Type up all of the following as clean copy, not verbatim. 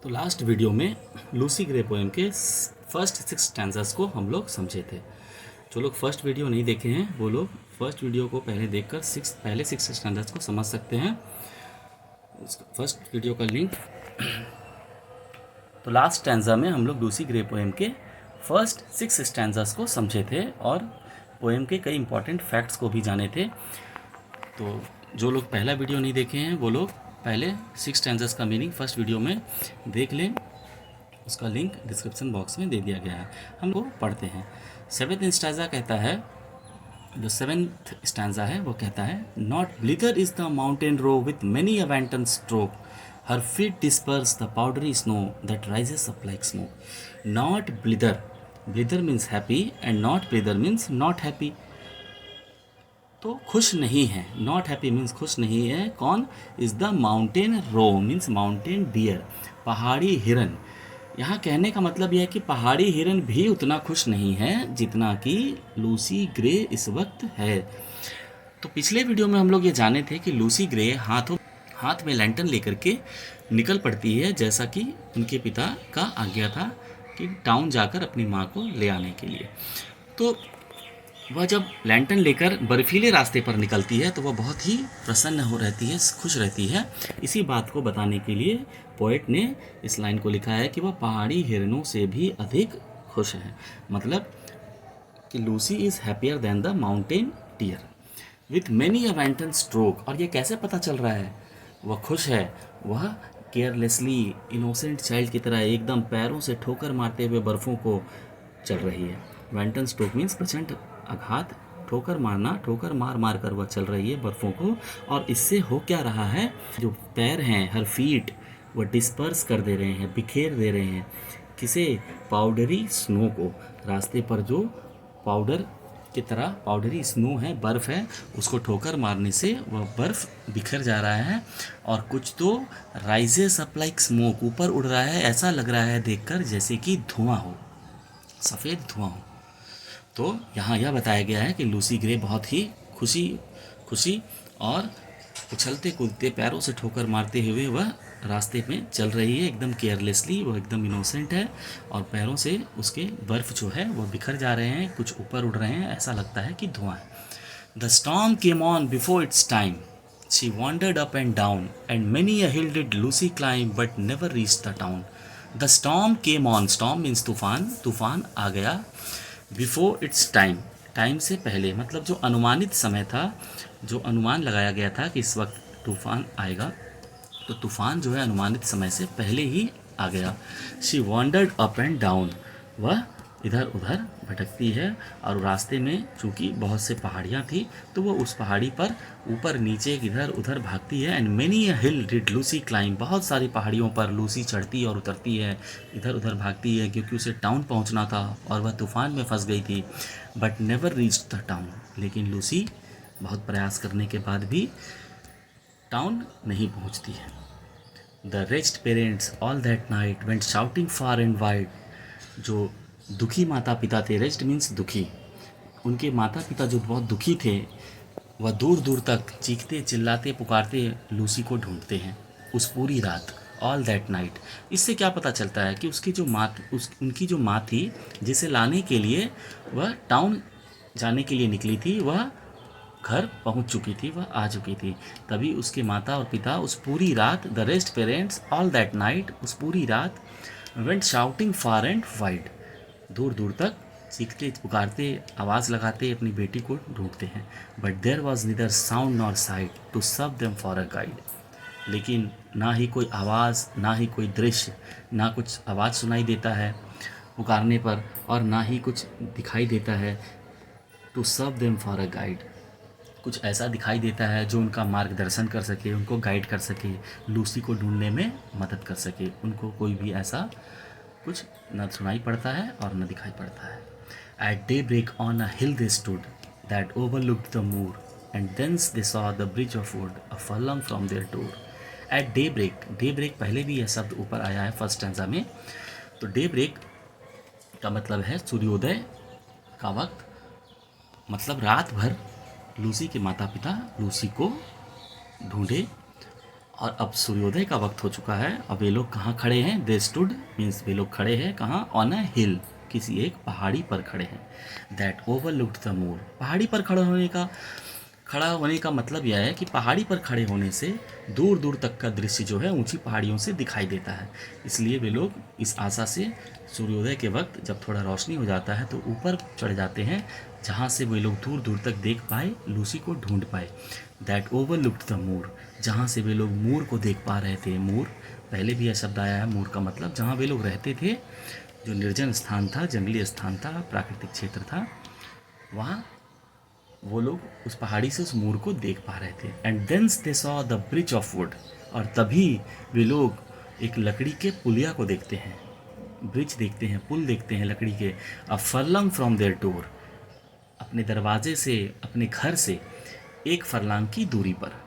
Last video में Lucy grey poem के first 6 stanzas को हम लोग समझे थे। जो लोग फर्स्ट वीडियो नहीं देखे हैं वो लोग फर्स्ट वीडियो को पहले देखकर पहले 6 स्टैंजास को समझ सकते हैं। फर्स्ट वीडियो का लिंक। तो लास्ट स्टैंजा में हम लोग लूसी ग्रे पोएम के फर्स्ट 6 स्टैंजास को समझे थे और पोएम के कई इंपॉर्टेंट फैक्ट्स को भी जाने थे। तो जो लोग पहला वीडियो नहीं देखे हैं वो लोग पहले 6 स्टैंजास का मीनिंग फर्स्ट वीडियो में देख लें। उसका लिंक डिस्क्रिप्शन बॉक्स में दे दिया गया है। हम लोग पढ़ते हैं। 7th स्टैंजा कहता है, जो 7th स्टैंजा है वो कहता है, not blither is the mountain roe with many a wanton stroke, her feet disperse the powdery snow that rises up like smoke. Not blither, blither means happy and not blither means not happy. तो खुश नहीं है, not happy means खुश नहीं है। कौन? Is the mountain roe means mountain deer, पहाड़ी हिरन। यहाँ कहने का मतलब यह है कि पहाड़ी हिरन भी उतना खुश नहीं है जितना कि लूसी ग्रे इस वक्त है। तो पिछले वीडियो में हम लोग ये जाने थे कि लूसी ग्रे हाथ में लैंटर्न लेकर के निकल पड़ती है, जैसा कि उनके पिता का आज्ञा था कि टाउन जाकर अपनी माँ को ले आने के लिए। तो वह जब लैंटर्न लेकर बर्फीले रास्ते पर निकलती है तो वह बहुत ही प्रसन्न हो रहती है, खुश रहती है। इसी बात को बताने के लिए पोएट ने इस लाइन को लिखा है कि वह पहाड़ी हिरनों से भी अधिक खुश है। मतलब कि Lucy is happier than the mountain deer with many a wanton stroke. और ये कैसे पता चल रहा है? वह खुश है, वह केयरलेसली इनोसेंट चाइल्ड की तरह एकदम पैरों से ठोकर मारते हुए बर्फ़ों को चल रही है। वैंटन स्ट्रोक मीन्स प्रचंड आघात, ठोकर मारना, ठोकर मार मार कर वह चल रही है बर्फ़ों को। और इससे हो क्या रहा है? जो पैर हैं, हर फीट, वह डिस्पर्स कर दे रहे हैं, बिखेर दे रहे हैं। किसे? पाउडरी स्नो को। रास्ते पर जो पाउडर की तरह पाउडरी स्नो है, बर्फ़ है, उसको ठोकर मारने से वह बर्फ़ बिखर जा रहा है। और कुछ तो राइजेस अप लाइक स्मोक, ऊपर उड़ रहा है, ऐसा लग रहा है देखकर जैसे कि धुआं हो, सफ़ेद धुआं हो। तो यहाँ यह बताया गया है कि लूसी ग्रे बहुत ही खुशी और उछलते कूदते पैरों से ठोकर मारते हुए वह रास्ते में चल रही है, एकदम केयरलेसली। वह एकदम इनोसेंट है और पैरों से उसके बर्फ़ जो है वह बिखर जा रहे हैं, कुछ ऊपर उड़ रहे हैं, ऐसा लगता है कि धुआं है। The storm came on before it's time, she wandered up and down and many a hill did Lucy climb but never reach the town. The storm came on, storm means तूफान, तूफान आ गया। बिफोर इट्स टाइम, टाइम से पहले, मतलब जो अनुमानित समय था, जो अनुमान लगाया गया था कि इस वक्त तूफान आएगा, तो तूफान जो है अनुमानित समय से पहले ही आ गया। She wandered up and down, वह इधर उधर भटकती है और रास्ते में चूँकि बहुत से पहाड़ियाँ थी तो वह उस पहाड़ी पर ऊपर नीचे इधर उधर भागती है। And many a hill did Lucy climb, बहुत सारी पहाड़ियों पर लूसी चढ़ती और उतरती है, इधर उधर भागती है, क्योंकि उसे टाउन पहुंचना था और वह तूफ़ान में फंस गई थी। But never reach the town, लेकिन लूसी बहुत प्रयास करने के बाद भी टाउन नहीं पहुंचती है। The rest parents all that night went shouting far and wide, जो दुखी माता पिता थे, रेस्ट मीन्स दुखी, उनके माता पिता जो बहुत दुखी थे वह दूर दूर तक चीखते चिल्लाते पुकारते लूसी को ढूंढते हैं उस पूरी रात, ऑल दैट नाइट। इससे क्या पता चलता है कि उसकी जो उनकी जो माँ थी, जिसे लाने के लिए वह टाउन जाने के लिए निकली थी, वह घर पहुंच चुकी थी, वह आ चुकी थी। तभी उसके माता और पिता उस पूरी रात, the rest parents all that night, उस पूरी रात, went shouting far and wide, दूर दूर तक चीखते पुकारते आवाज़ लगाते अपनी बेटी को ढूंढते हैं। But there was neither sound nor sight to serve them for a guide, लेकिन ना ही कोई आवाज़, ना ही कोई दृश्य, ना कुछ आवाज़ सुनाई देता है पुकारने पर और ना ही कुछ दिखाई देता है to serve them for a guide, कुछ ऐसा दिखाई देता है जो उनका मार्गदर्शन कर सके, उनको गाइड कर सके, लूसी को ढूंढने में मदद कर सके। उनको कोई भी ऐसा कुछ न सुनाई पड़ता है और न दिखाई पड़ता है। At daybreak on a hill they stood that overlooked the moor and thence they saw the bridge of wood a furlong from their door. At daybreak पहले भी यह शब्द ऊपर आया है फर्स्ट स्टैंजा में। तो डे ब्रेक का मतलब है सूर्योदय का वक्त, मतलब रात भर लूसी के माता पिता लूसी को ढूंढे और अब सूर्योदय का वक्त हो चुका है। अब ये लोग कहाँ खड़े हैं? दे स्टूड मीन्स वे लोग खड़े हैं कहाँ? ऑन अ हिल, किसी एक पहाड़ी पर खड़े हैं। दैट ओवरलुक्ड द मून, पहाड़ी पर खड़ा होने का मतलब यह है कि पहाड़ी पर खड़े होने से दूर दूर तक का दृश्य जो है ऊंची पहाड़ियों से दिखाई देता है। इसलिए वे लोग इस आशा से सूर्योदय के वक्त जब थोड़ा रोशनी हो जाता है तो ऊपर चढ़ जाते हैं, जहाँ से वे लोग दूर दूर तक देख पाए, लूसी को ढूंढ पाए। दैट ओवरलुक्ड द मूर, जहाँ से वे लोग मूर को देख पा रहे थे। मूर, पहले भी यह शब्द आया है मूर का मतलब जहाँ वे लोग रहते थे, जो निर्जन स्थान था, जंगली स्थान था, प्राकृतिक क्षेत्र था, वहाँ वो लोग उस पहाड़ी से उस मूर को देख पा रहे थे। And thence they saw the bridge of wood, और तभी वे लोग एक लकड़ी के पुलिया को देखते हैं। ब्रिज देखते हैं, पुल देखते हैं लकड़ी के। अ फरलंग फ्रॉम देयर डोर, अपने दरवाजे से, अपने घर से एक फरलांग की दूरी पर।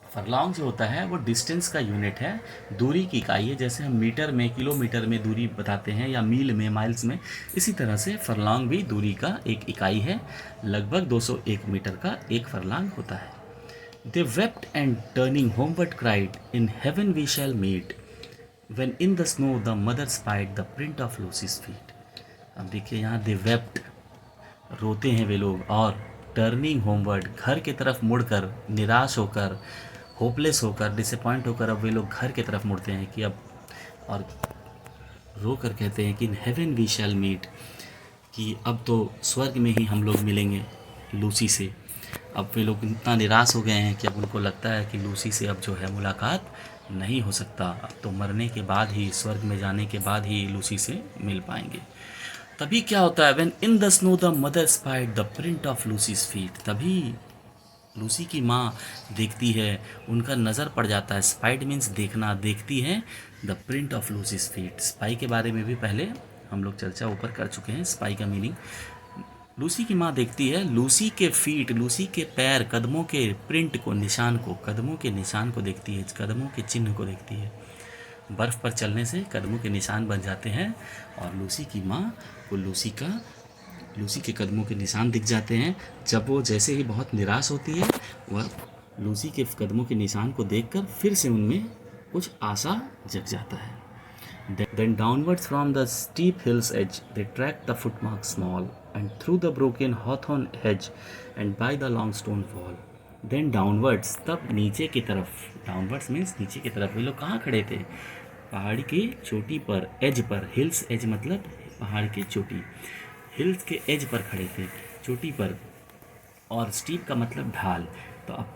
फरलॉन्ग जो होता है वो डिस्टेंस का यूनिट है, दूरी की इकाई है। जैसे हम मीटर में, किलोमीटर में दूरी बताते हैं, या मील में, माइल्स में, इसी तरह से फरलॉन्ग भी दूरी का एक इकाई है। लगभग 201 मीटर का एक फरलॉन्ग होता है। They wept and turning homeward cried, in heaven we shall meet, when in the snow the mother spied the print of Lucy's feet. अब देखिए यहाँ दे वेप्ट, रोते हैं वे लोग, और टर्निंग होमवर्ड, घर की तरफ मुड़कर, निराश होकर, होपलेस होकर, डिसअपॉइंट होकर अब वे लोग घर की तरफ मुड़ते हैं कि अब, और रो कर कहते हैं कि in heaven we shall meet, कि अब तो स्वर्ग में ही हम लोग मिलेंगे लूसी से। अब वे लोग इतना निराश हो गए हैं कि अब उनको लगता है कि लूसी से अब जो है मुलाकात नहीं हो सकता, अब तो मरने के बाद ही, स्वर्ग में जाने के बाद ही लूसी से मिल पाएंगे। तभी क्या होता है? When in the snow the mother spied the print of Lucy's feet, तभी लूसी की माँ देखती है, उनका नज़र पड़ जाता है, स्पाइड मीन्स देखना, देखती है the print of Lucy's feet. Spy के बारे में भी पहले हम लोग चर्चा ऊपर कर चुके हैं, स्पाई का मीनिंग। लूसी की माँ देखती है लूसी के फीट, लूसी के पैर, कदमों के प्रिंट को, निशान को, कदमों के निशान को देखती है, कदमों के चिन्ह को देखती है। बर्फ़ पर चलने से कदमों के निशान बन जाते हैं, और लूसी की माँ को लूसी के कदमों के निशान दिख जाते हैं। जब वो जैसे ही बहुत निराश होती है, वह लूसी के कदमों के निशान को देखकर फिर से उनमें कुछ आशा जग जाता है। Then downwards from the steep hill's edge they tracked the footmarks small, and through the broken hawthorn hedge and by the long stone wall. Then downwards, तब नीचे की तरफ, downwards means नीचे की तरफ। वे लोग कहाँ खड़े थे? पहाड़ी की चोटी पर, एज पर। हिल्स एज मतलब पहाड़ की चोटी, हिल्स के एज पर खड़े थे, चोटी पर। और स्टीप का मतलब ढाल। तो अब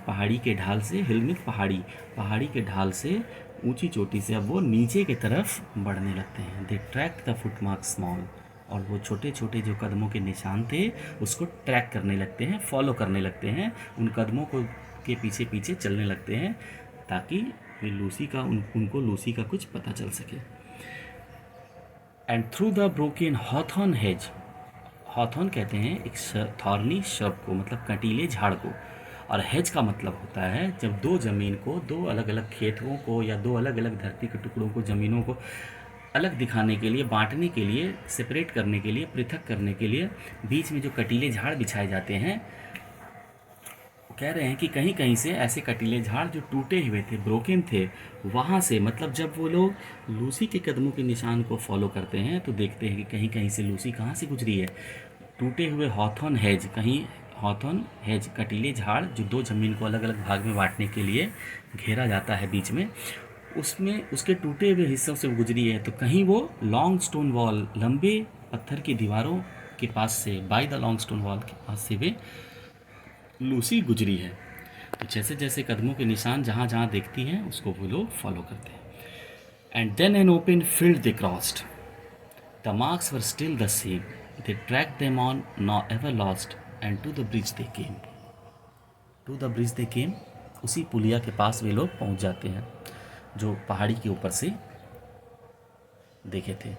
पहाड़ी के ढाल से, हिल मीन्स पहाड़ी के ढाल से, ऊंची चोटी से अब वो नीचे की तरफ बढ़ने लगते हैं। दे ट्रैक द फुटमार्क स्मॉल, और वो छोटे छोटे जो कदमों के निशान थे उसको ट्रैक करने लगते हैं, फॉलो करने लगते हैं, उन कदमों को के पीछे पीछे चलने लगते हैं, ताकि वे उनको लूसी का कुछ पता चल सके। And through the broken Hawthorne hedge, Hawthorne कहते हैं एक थॉर्नी शब को, मतलब कटीले झाड़ को, और हेज का मतलब होता है जब दो ज़मीन को, दो अलग अलग खेतों को, या दो अलग अलग धरती के टुकड़ों को, ज़मीनों को अलग दिखाने के लिए, बांटने के लिए, सेपरेट करने के लिए, पृथक करने के लिए बीच में जो कटीले झाड़ बिछाए जाते हैं। कह रहे हैं कि कहीं कहीं से ऐसे कटीले झाड़ जो टूटे हुए थे, ब्रोकन थे, वहाँ से, मतलब जब वो लोग लूसी के कदमों के निशान को फॉलो करते हैं तो देखते हैं कि कहीं कहीं से लूसी कहाँ से गुजरी है। टूटे हुए हॉथॉर्न हेज, कहीं हॉथॉर्न हेज, कटीले झाड़ जो दो ज़मीन को अलग अलग भाग में बांटने के लिए घेरा जाता है बीच में, उसमें उसके टूटे हुए हिस्सों से गुजरी है। तो कहीं वो लॉन्ग स्टोन वॉल, लंबे पत्थर की दीवारों के पास से, by the long stone wall के पास से वे लूसी गुजरी है। तो जैसे जैसे कदमों के निशान जहाँ जहाँ देखती हैं उसको वो लोग फॉलो करते हैं। And then an open field they crossed, the marks were still the same, they track them on, nor ever lost, and to the bridge they came. To the bridge they came, उसी पुलिया के पास वे लोग पहुँच जाते हैं जो पहाड़ी के ऊपर से देखे थे।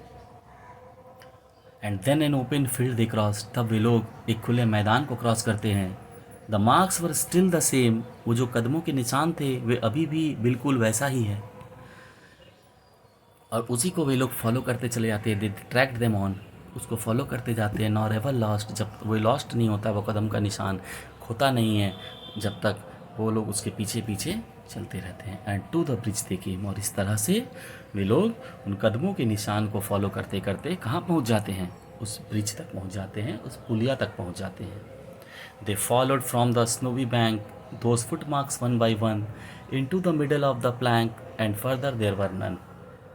And then an open field they cross, तब वे लोग एक खुले मैदान को क्रॉस करते हैं। The marks were still the same, वो जो कदमों के निशान थे वे अभी भी बिल्कुल वैसा ही है, और उसी को वे लोग फॉलो करते चले जाते हैं। दे ट्रैक्ड देम ऑन, उसको फॉलो करते जाते हैं, नॉर एवर लॉस्ट, जब वो लॉस्ट नहीं होता, वो कदम का निशान खोता नहीं है, जब तक वो लोग उसके पीछे पीछे चलते रहते हैं। And to the bridge they केम, और इस तरह से वे लोग उन कदमों के निशान को फॉलो करते करते कहाँ पहुँच जाते हैं, उस ब्रिज तक पहुँच जाते हैं, उस पुलिया तक पहुँच जाते हैं। They followed from the snowy bank those foot marks one by one into the middle of the plank and further there were none.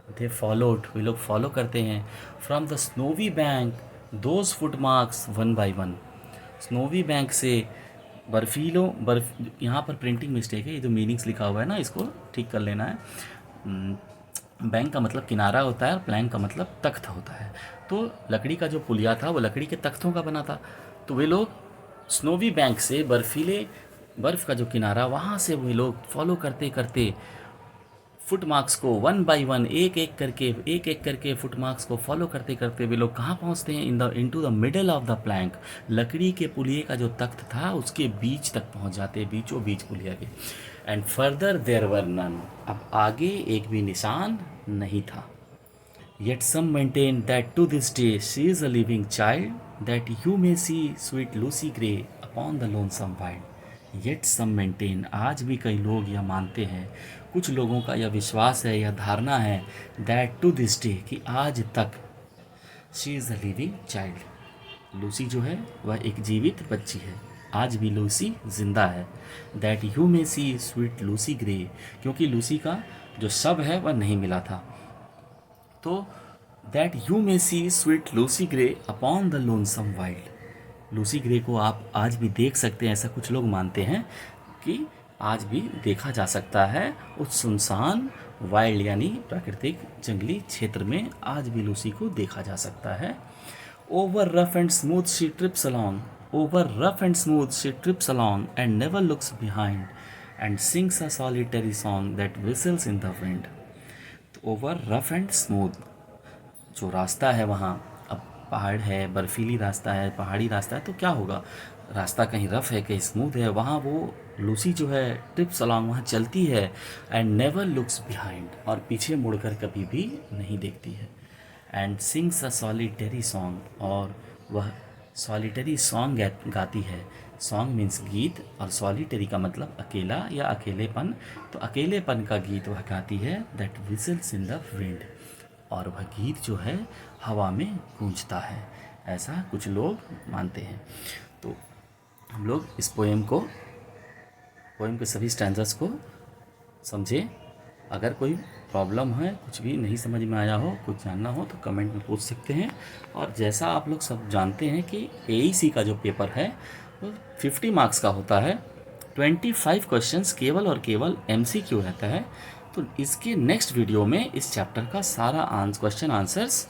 They followed, वे लोग फॉलो करते हैं, from the snowy bank those foot marks one by one, snowy bank से बर्फीलो बर्फ, यहाँ पर printing mistake है, ये जो मीनिंग्स लिखा हुआ है ना इसको ठीक कर लेना है। बैंक का मतलब किनारा होता है और प्लैंक का मतलब तख्त होता है। तो लकड़ी का जो पुलिया था वो लकड़ी के तख्तों का बना था। तो वे लोग स्नोवी बैंक से बर्फीले बर्फ़ का जो किनारा, वहाँ से वे लोग फॉलो करते करते फुट मार्क्स को वन बाय वन, एक एक करके फुट मार्क्स को फॉलो करते करते वे लोग कहाँ पहुँचते हैं, into the middle of the Planck, लकड़ी के पुलिये का जो तख्त था उसके बीच तक पहुँच जाते, बीचों बीच पुलिया के। And further there were none, अब आगे एक भी निशान नहीं था। Yet some maintain that to this day she is a living child, that you may see sweet Lucy Gray upon the lonesome wild. Yet some maintain, आज भी कई लोग यह मानते हैं, कुछ लोगों का यह विश्वास है, यह धारणा है, that to this day, कि आज तक she is a living child, Lucy जो है वह एक जीवित बच्ची है, आज भी लूसी जिंदा है। That you may see sweet Lucy Gray, क्योंकि लूसी का जो शव है वह नहीं मिला था। तो that you may see sweet Lucy Gray upon the lonesome wild, Lucy Gray को आप आज भी देख सकते हैं, ऐसा कुछ लोग मानते हैं कि आज भी देखा जा सकता है उस सुनसान वाइल्ड यानी प्राकृतिक जंगली क्षेत्र में, आज भी लूसी को देखा जा सकता है। Over rough and smooth she trips along, over rough and smooth she trips along and never looks behind and sings a solitary song that whistles in the wind. तो over rough and smooth जो रास्ता है वहाँ, अब पहाड़ है, बर्फीली रास्ता है, पहाड़ी रास्ता है, तो क्या होगा, रास्ता कहीं रफ है कहीं स्मूथ है, वहाँ वो लूसी जो है ट्रिप्स अलॉन्ग, वहाँ चलती है, एंड नेवर लुक्स बिहाइंड, और पीछे मुड़कर कभी भी नहीं देखती है, and sings a solitary song, और वह सॉलिटरी सॉन्ग गाती है। सॉन्ग मीन्स गीत, और सॉलिटरी का मतलब अकेला या अकेलेपन, तो अकेलेपन का गीत वह गाती है, that whistles in the wind, और वह गीत जो है हवा में गूंजता है, ऐसा कुछ लोग मानते हैं। तो हम लोग इस पोएम के सभी स्टैंजर्स को समझे। अगर कोई प्रॉब्लम है, कुछ भी नहीं समझ में आया हो, कुछ जानना हो तो कमेंट में पूछ सकते हैं। और जैसा आप लोग सब जानते हैं कि AEC का जो पेपर है वो 50 मार्क्स का होता है, 25 क्वेश्चंस केवल और केवल MCQ रहता है। तो इसके नेक्स्ट वीडियो में इस चैप्टर का सारा क्वेश्चन आंसर्स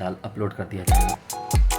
अपलोड कर दिया जाएगा।